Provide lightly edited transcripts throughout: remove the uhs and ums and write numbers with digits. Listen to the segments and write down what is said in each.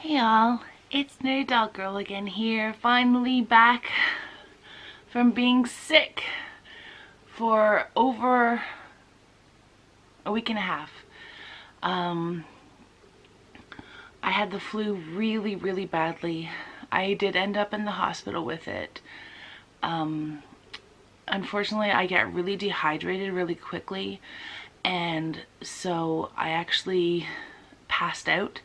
Hey y'all, it's Nerd Dog Girl again here, finally back from being sick for over a week and a half. I had the flu really badly. I did end up in the hospital with it. Unfortunately, I get really dehydrated really quickly, and so I actually passed out.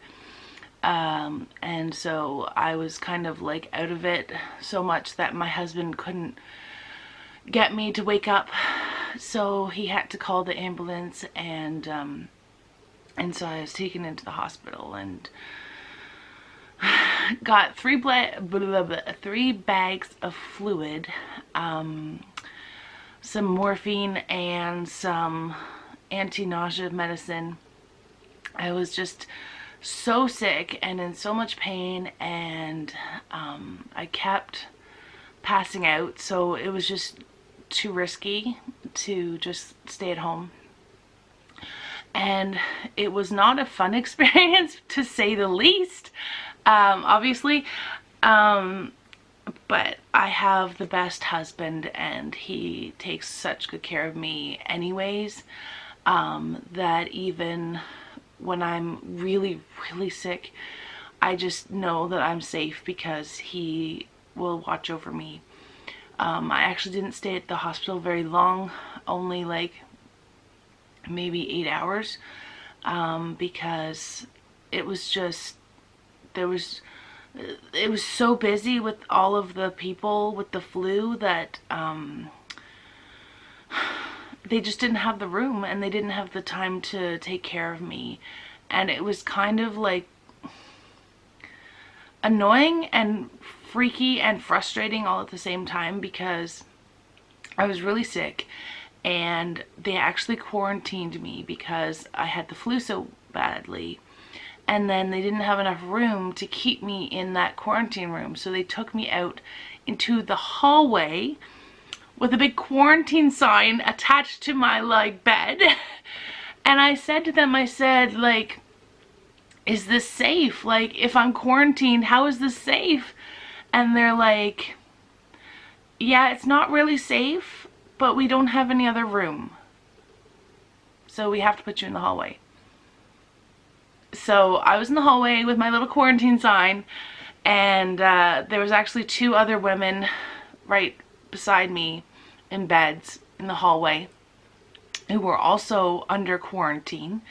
And so I was kind of like out of it so much that my husband couldn't get me to wake up, so he had to call the ambulance, and so I was taken into the hospital and got three bags of fluid, some morphine and some anti-nausea medicine. I was just so sick and in so much pain, and I kept passing out, so it was just too risky to just stay at home. And it was not a fun experience, to say the least, obviously, but I have the best husband, and he takes such good care of me anyways, that even when I'm really sick, I just know that I'm safe because he will watch over me. I actually didn't stay at the hospital very long, only like maybe 8 hours, because it was just, it was so busy with all of the people with the flu that they just didn't have the room, and they didn't have the time to take care of me. And it was kind of like annoying and freaky and frustrating all at the same time, because I was really sick and they actually quarantined me because I had the flu so badly, and then they didn't have enough room to keep me in that quarantine room, so they took me out into the hallway with a big quarantine sign attached to my like bed. And I said to them, I said, like, is this safe? Like, if I'm quarantined, how is this safe? And they're like, yeah, it's not really safe, but we don't have any other room, so we have to put you in the hallway. So I was in the hallway with my little quarantine sign, and there was actually 2 other women right beside me in beds in the hallway who were also under quarantine.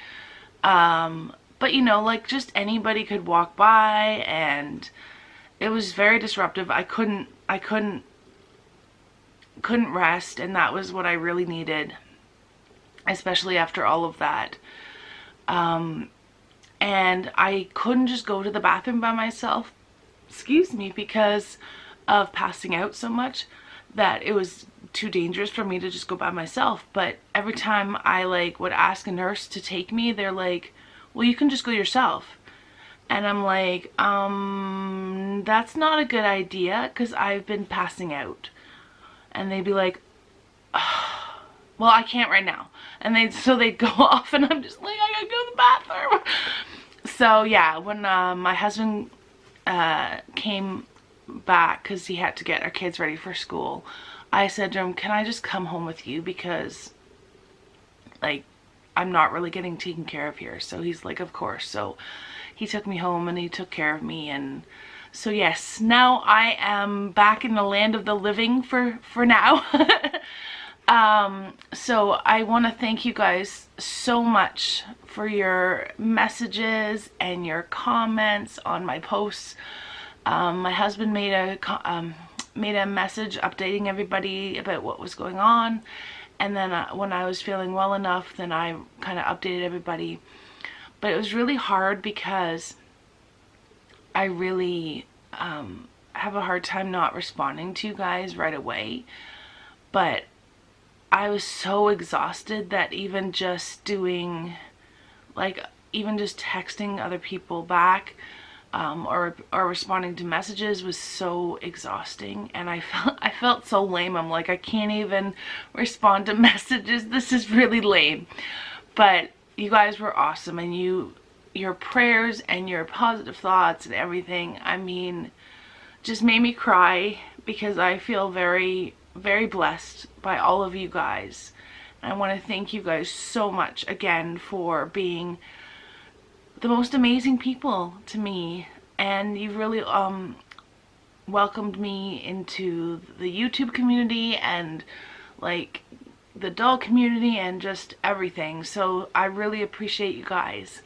But you know, like, just anybody could walk by, and it was very disruptive. I couldn't rest, and that was what I really needed, especially after all of that. And I couldn't just go to the bathroom by myself, excuse me, because of passing out so much that it was too dangerous for me to just go by myself. But every time I like would ask a nurse to take me, they're like, well, you can just go yourself. And I'm like, that's not a good idea, because I've been passing out. And they'd be like, oh, well, I can't right now. And they'd go off, and I'm just like, I gotta go to the bathroom. So yeah, when my husband came back, because he had to get our kids ready for school, I said to him, can I just come home with you, because like I'm not really getting taken care of here. So he's like, of course. So he took me home and he took care of me. And so yes, now I am back in the land of the living for now. So I want to thank you guys so much for your messages and your comments on my posts. My husband made a message updating everybody about what was going on, and then when I was feeling well enough, then I kind of updated everybody. But it was really hard because I really have a hard time not responding to you guys right away. But I was so exhausted that even just doing, like, even just texting other people back, or responding to messages was so exhausting, and I felt so lame. I'm like, I can't even respond to messages. This is really lame. But you guys were awesome, and you your prayers and your positive thoughts and everything, I mean, just made me cry, because I feel very, very blessed by all of you guys. And I want to thank you guys so much again for being the most amazing people to me. And you really welcomed me into the YouTube community and like the doll community and just everything. So I really appreciate you guys.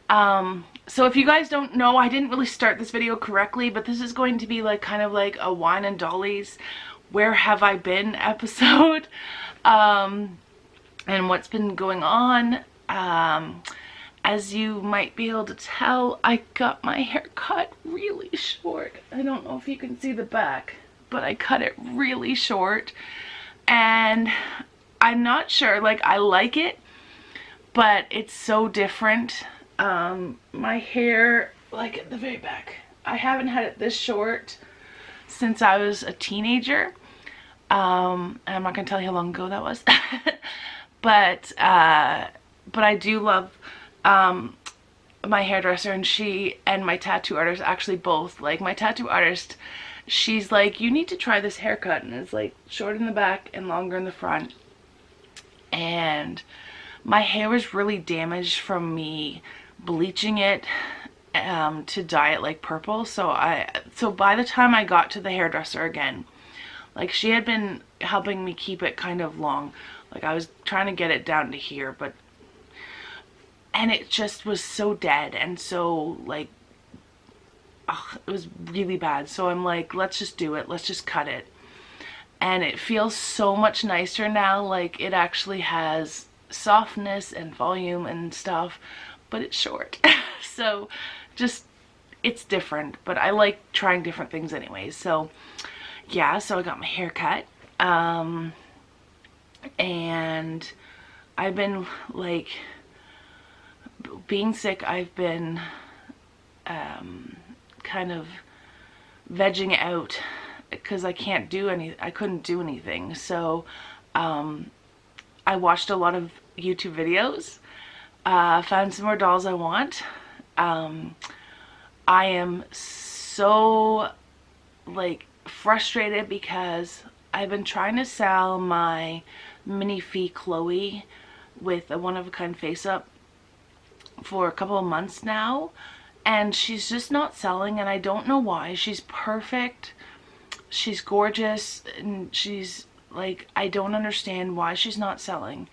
So if you guys don't know, I didn't really start this video correctly, but this is going to be like kind of like a wine and dollies where have I been episode, and what's been going on. As you might be able to tell, I got my hair cut really short. I don't know if you can see the back, but I cut it really short, and I'm not sure, like, I like it, but it's so different. My hair, like at the very back, I haven't had it this short since I was a teenager. I'm not gonna tell you how long ago that was. but I do love my hairdresser, and she and my tattoo artist, actually both. Like, my tattoo artist, she's like, you need to try this haircut, and it's like short in the back and longer in the front. And my hair was really damaged from me bleaching it to dye it like purple. So by the time I got to the hairdresser again, like, she had been helping me keep it kind of long. Like, I was trying to get it down to here, and it just was so dead and so like, ugh, it was really bad. So I'm like, let's just do it. Let's just cut it. And it feels so much nicer now. Like, it actually has softness and volume and stuff, but it's short. So just, it's different, but I like trying different things anyways. So yeah, so I got my hair cut, and I've been like, being sick, I've been kind of vegging out because I couldn't do anything. So I watched a lot of YouTube videos, found some more dolls I want. I am so like frustrated because I've been trying to sell my mini fee Chloe with a one-of-a-kind face-up for a couple of months now, and she's just not selling, and I don't know why. She's perfect, she's gorgeous, and she's like, I don't understand why she's not selling.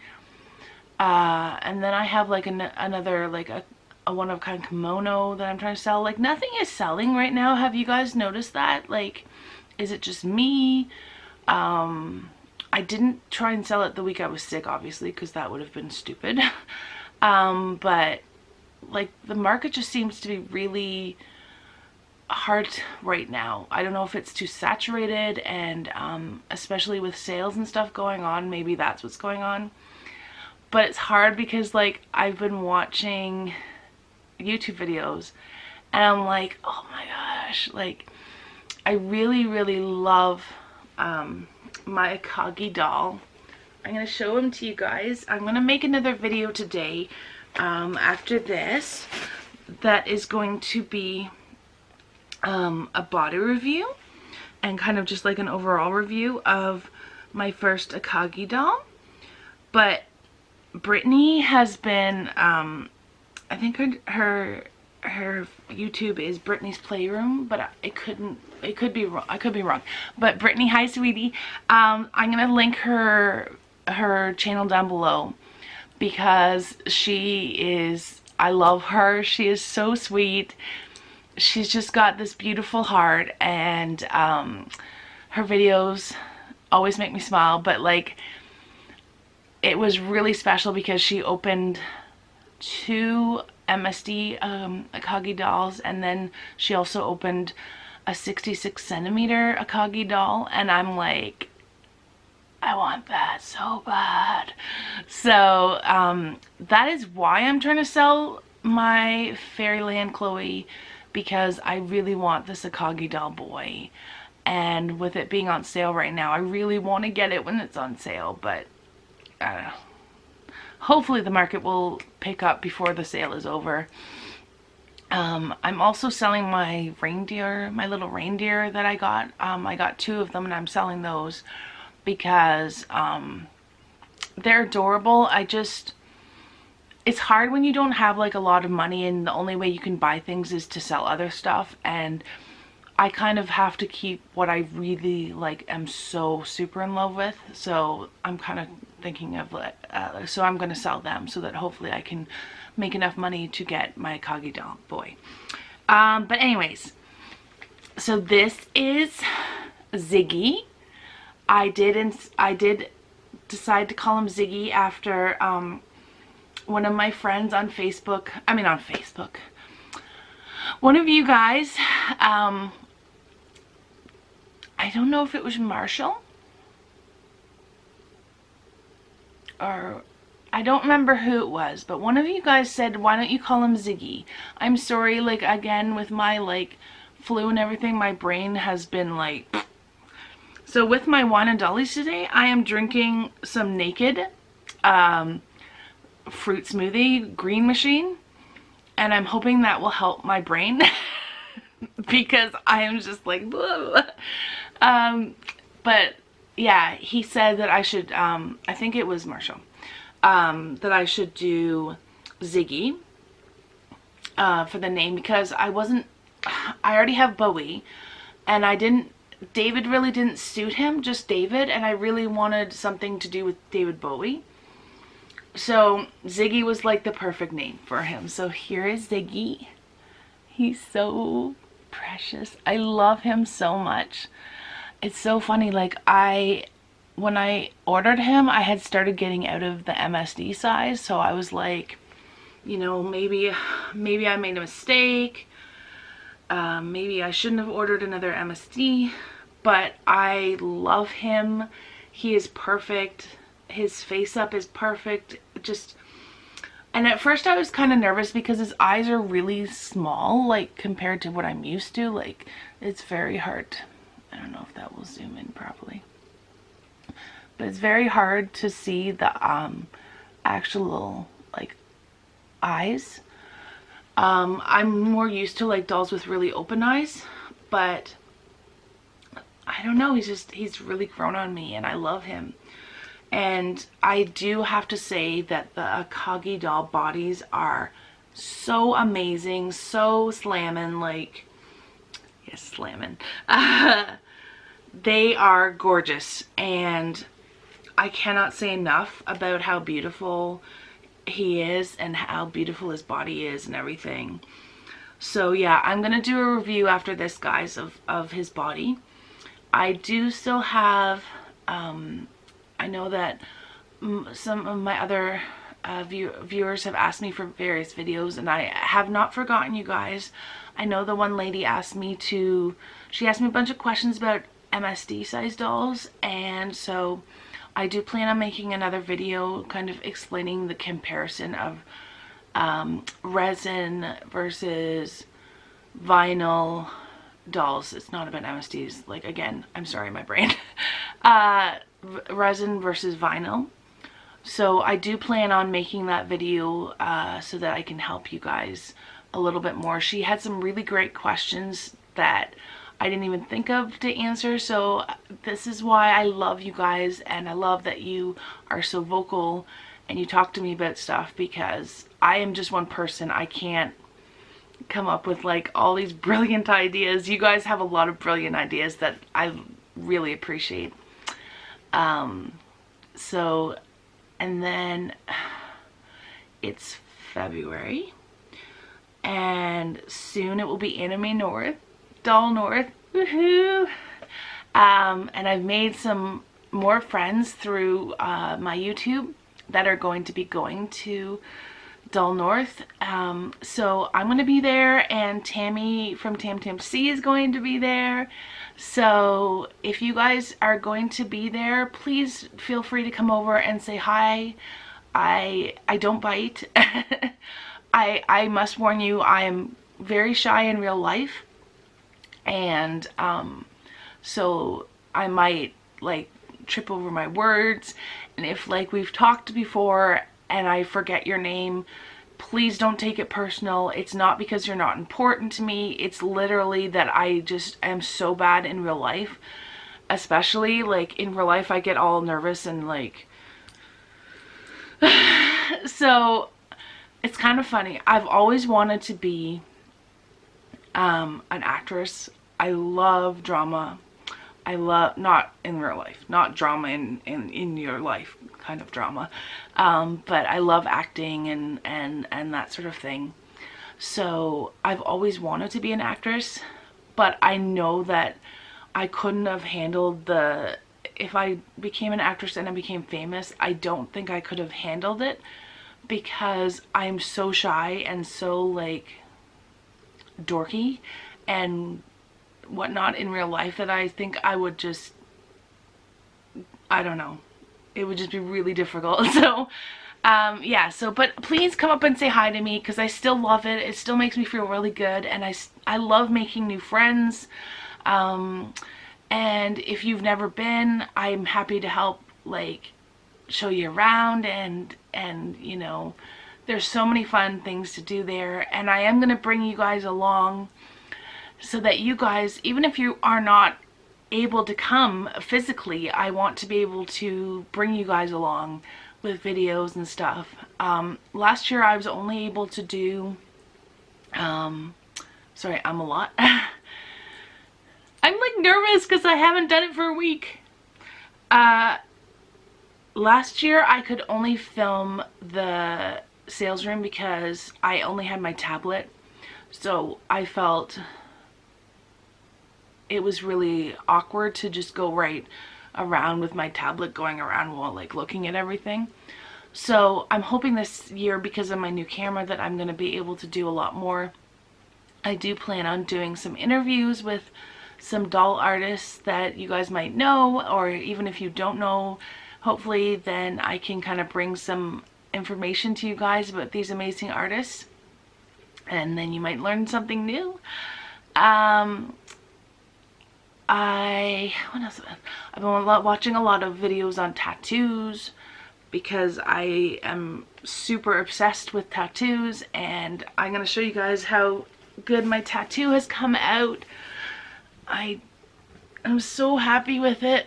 And then I have like another like a one-of-a-kind kimono that I'm trying to sell. Like, nothing is selling right now. Have you guys noticed that? Like, is it just me? I didn't try and sell it the week I was sick, obviously, because that would have been stupid. But like, the market just seems to be really hard right now. I don't know if it's too saturated, and especially with sales and stuff going on, maybe that's what's going on. But it's hard because like, I've been watching YouTube videos and I'm like, oh my gosh, like, I really, really love my Akagi doll. I'm going to show him to you guys. I'm going to make another video today after this that is going to be a body review and kind of just like an overall review of my first Akagi doll. But Britney has been, I think her YouTube is Britney's Playroom, but it could be wrong. I could be wrong. But Britney, hi sweetie. I'm gonna link her channel down below because she is, I love her. She is so sweet. She's just got this beautiful heart, and her videos always make me smile. But like, it was really special because she opened 2 MSD Akagi dolls, and then she also opened a 66 centimeter Akagi doll, and I'm like, I want that so bad. So that is why I'm trying to sell my Fairyland Chloe, because I really want this Akagi doll boy, and with it being on sale right now, I really want to get it when it's on sale. But I don't know, hopefully the market will pick up before the sale is over. I'm also selling my reindeer, my little reindeer that I got. I got 2 of them and I'm selling those because they're adorable. It's hard when you don't have like a lot of money and the only way you can buy things is to sell other stuff, and I kind of have to keep what I really like am so super in love with. So I'm kind of thinking of so I'm going to sell them so that hopefully I can make enough money to get my Akagi doll boy. But anyways, so this is Ziggy. I did decide to call him Ziggy after one of my friends on Facebook, one of you guys, I don't know if it was Marshall or I don't remember who it was, but one of you guys said, why don't you call him Ziggy? I'm sorry, like, again, with my like flu and everything, my brain has been like, so with my wine and Dollies today, I am drinking some Naked fruit smoothie green machine, and I'm hoping that will help my brain because I am just like but yeah, he said that I should I think it was Marshall, that I should do Ziggy for the name because I already have Bowie, and David really didn't suit him, just David, and I really wanted something to do with David Bowie. So Ziggy was like the perfect name for him. So here is Ziggy. He's so precious. I love him so much. It's so funny, like when I ordered him, I had started getting out of the MSD size, so I was like, you know, maybe I made a mistake. Maybe I shouldn't have ordered another MSD, but I love him. He is perfect. His face up is perfect. And at first I was kind of nervous because his eyes are really small, like compared to what I'm used to. Like, it's very hard. I don't know if that will zoom in properly, but it's very hard to see the actual like eyes. I'm more used to like dolls with really open eyes, but I don't know, he's really grown on me and I love him. And I do have to say that the Akagi doll bodies are so amazing, so slamming, like, yes, slamming. They are gorgeous, and I cannot say enough about how beautiful he is and how beautiful his body is and everything. So yeah, I'm gonna do a review after this, guys, of his body. I do still have I know that some of my other viewers have asked me for various videos, and I have not forgotten you guys. I know the one lady asked me she asked me a bunch of questions about MSD size dolls, and so I do plan on making another video kind of explaining the comparison of resin versus vinyl dolls. It's not about MSDs, like, again, I'm sorry, my brain. Resin versus vinyl. So I do plan on making that video so that I can help you guys a little bit more. She had some really great questions that I didn't even think of to answer, so this is why I love you guys, and I love that you are so vocal and you talk to me about stuff, because I am just one person. I can't come up with like all these brilliant ideas. You guys have a lot of brilliant ideas that I really appreciate. So, and then it's February, and soon it will be Anime North, Doll North, woohoo! And I've made some more friends through my YouTube that are going to be going to Doll North. So I'm going to be there, and Tammy from Tam Tam C is going to be there. So if you guys are going to be there, please feel free to come over and say hi. I don't bite. I must warn you, I am very shy in real life, and so I might like trip over my words, and if like we've talked before and I forget your name, please don't take it personal. It's not because you're not important to me. It's literally that I just am so bad in real life. Especially like in real life, I get all nervous and like, so it's kind of funny. I've always wanted to be an actress. I love drama. I love, not in real life, not drama in your life kind of drama, but I love acting and that sort of thing. So I've always wanted to be an actress, but I know that I couldn't have handled the, if I became an actress and I became famous, I don't think I could have handled it, because I'm so shy and so like dorky and whatnot in real life that I think I would just, I don't know, it would just be really difficult. So yeah, so but please come up and say hi to me, because I still love it. It still makes me feel really good, and I love making new friends. And if you've never been, I'm happy to help like show you around, and you know, there's so many fun things to do there, and I am going to bring you guys along so that you guys, even if you are not able to come physically, I want to be able to bring you guys along with videos and stuff. Last year I was only able to do, sorry, I'm a lot. I'm like nervous because I haven't done it for a week. Last year I could only film the sales room because I only had my tablet, so I felt it was really awkward to just go right around with my tablet going around while like looking at everything. So I'm hoping this year, because of my new camera, that I'm going to be able to do a lot more. I do plan on doing some interviews with some doll artists that you guys might know, or even if you don't know, hopefully then I can kind of bring some information to you guys about these amazing artists, and then you might learn something new. What else? I've been watching a lot of videos on tattoos, because I am super obsessed with tattoos, and I'm going to show you guys how good my tattoo has come out. I'm so happy with it.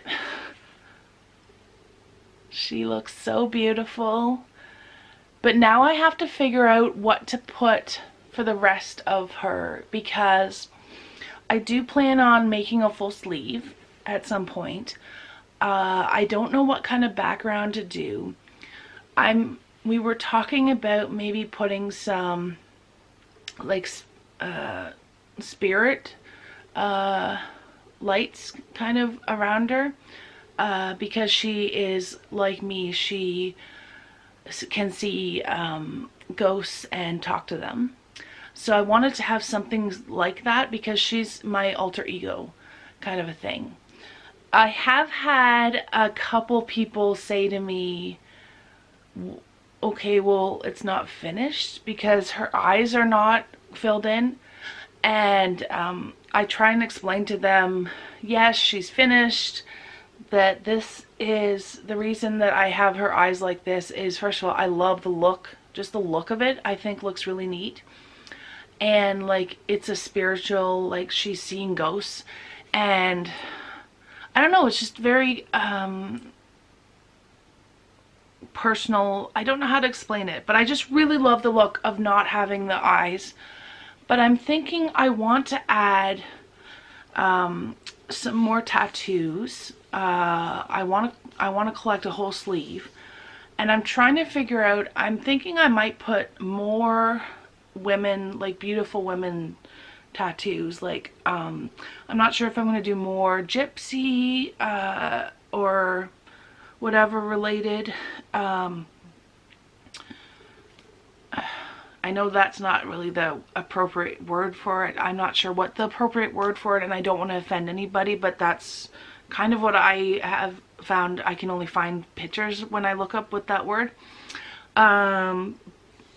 She looks so beautiful. But now I have to figure out what to put for the rest of her, because I do plan on making a full sleeve at some point. I don't know what kind of background to do. We were talking about maybe putting some like spirit lights kind of around her, because she is like me. She can see ghosts and talk to them. So I wanted to have something like that, because she's my alter ego kind of a thing. I have had a couple people say to me, okay, well, it's not finished because her eyes are not filled in. And I try and explain to them, yes, she's finished, that this is the reason that I have her eyes like this is, first of all, I love the look, just the look of it, I think looks really neat. And like, it's a spiritual, like she's seeing ghosts, and I don't know, it's just very personal. I don't know how to explain it, but I just really love the look of not having the eyes. But I'm thinking I want to add some more tattoos. I want to collect a whole sleeve, and I'm trying to figure out, I'm thinking I might put more women, like beautiful women tattoos, like I'm not sure if I'm going to do more gypsy or whatever related. I know that's not really the appropriate word for it. I'm not sure what the appropriate word for it, and I don't want to offend anybody, but that's kind of what I have found. I can only find pictures when I look up with that word.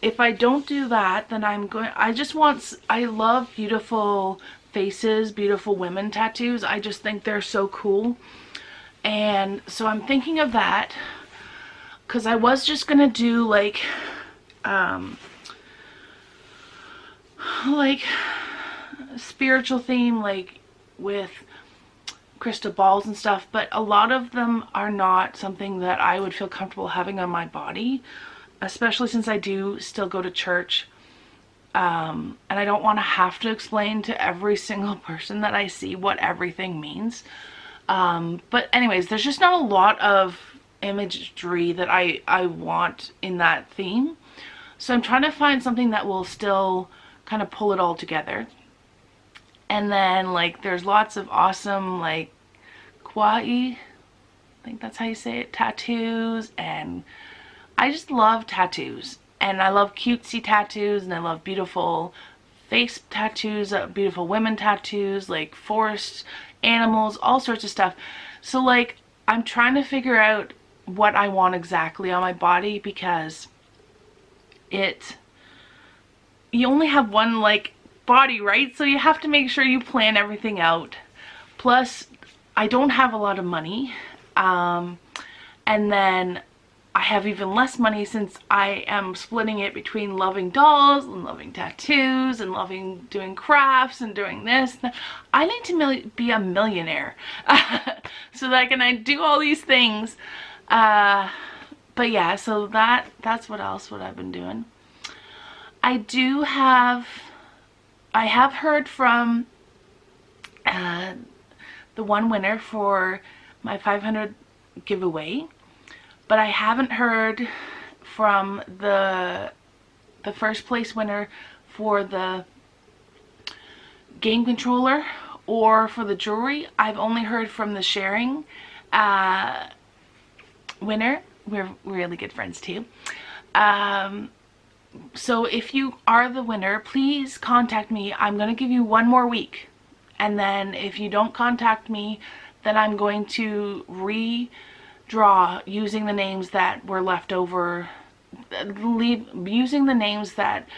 If I don't do that, then I love beautiful faces, beautiful women tattoos. I just think they're so cool. And so I'm thinking of that, because I was just gonna do like like spiritual theme, like with crystal balls and stuff, but a lot of them are not something that I would feel comfortable having on my body, especially since I do still go to church. And I don't want to have to explain to every single person that I see what everything means. But anyways, there's just not a lot of imagery that I want in that theme. So I'm trying to find something that will still kind of pull it all together. And then like there's lots of awesome like kawaii, I think that's how you say it, tattoos. And I just love tattoos. And I love cutesy tattoos, and I love beautiful face tattoos, beautiful women tattoos, like forests, animals, all sorts of stuff. So like I'm trying to figure out what I want exactly on my body, because you only have one like body, right? So you have to make sure you plan everything out. Plus I don't have a lot of money, and then I have even less money since I am splitting it between loving dolls and loving tattoos and loving doing crafts and doing this. I need to be a millionaire so that I can do all these things. But yeah, so that's what I've been doing. I have heard from the one winner for my 500 giveaway, but I haven't heard from the first place winner for the game controller or for the jewelry. I've only heard from the sharing winner. We're really good friends too. So if you are the winner, please contact me. I'm going to give you one more week. And then if you don't contact me, then I'm going to redraw using the names that were left over, using the names that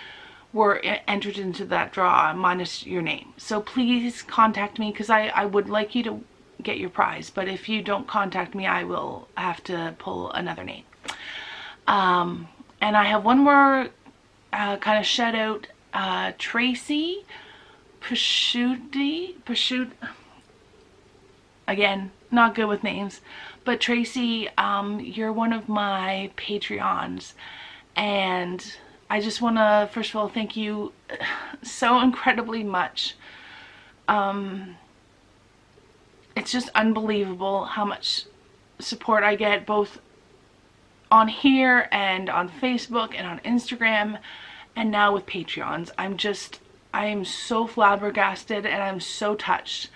were entered into that draw minus your name. So please contact me, because I would like you to get your prize. But if you don't contact me, I will have to pull another name. And I have one more kind of shout out, Tracy Pashut. Again, not good with names, but Tracy, you're one of my Patreons, and I just want to first of all thank you so incredibly much. It's just unbelievable how much support I get, both on here and on Facebook and on Instagram, and now with Patreons. I am so flabbergasted, and I'm so touched.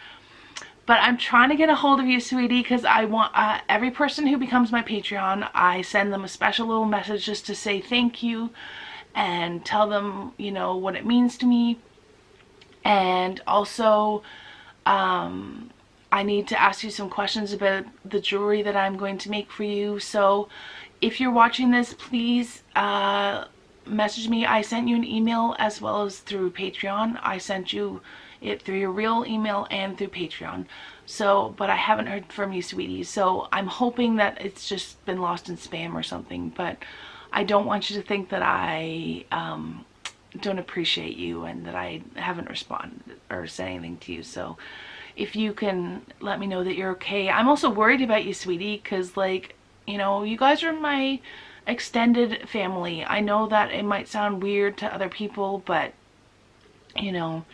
But I'm trying to get a hold of you, sweetie, because I want every person who becomes my Patreon, I send them a special little message just to say thank you and tell them, you know, what it means to me. And also, I need to ask you some questions about the jewelry that I'm going to make for you. So if you're watching this, please message me. I sent you an email as well as through Patreon. I sent you it through your real email and through Patreon. So, but I haven't heard from you, sweetie. So I'm hoping that it's just been lost in spam or something. But I don't want you to think that I don't appreciate you and that I haven't responded or said anything to you. So if you can let me know that you're okay. I'm also worried about you, sweetie, because like, you know, you guys are my extended family. I know that it might sound weird to other people, but you know,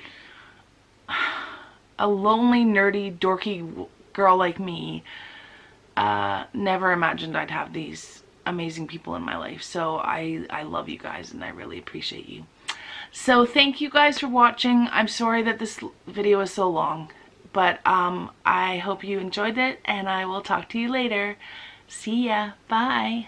a lonely, nerdy, dorky girl like me never imagined I'd have these amazing people in my life. So I love you guys, and I really appreciate you. So thank you guys for watching. I'm sorry that this video is so long, but I hope you enjoyed it, and I will talk to you later. See ya. Bye.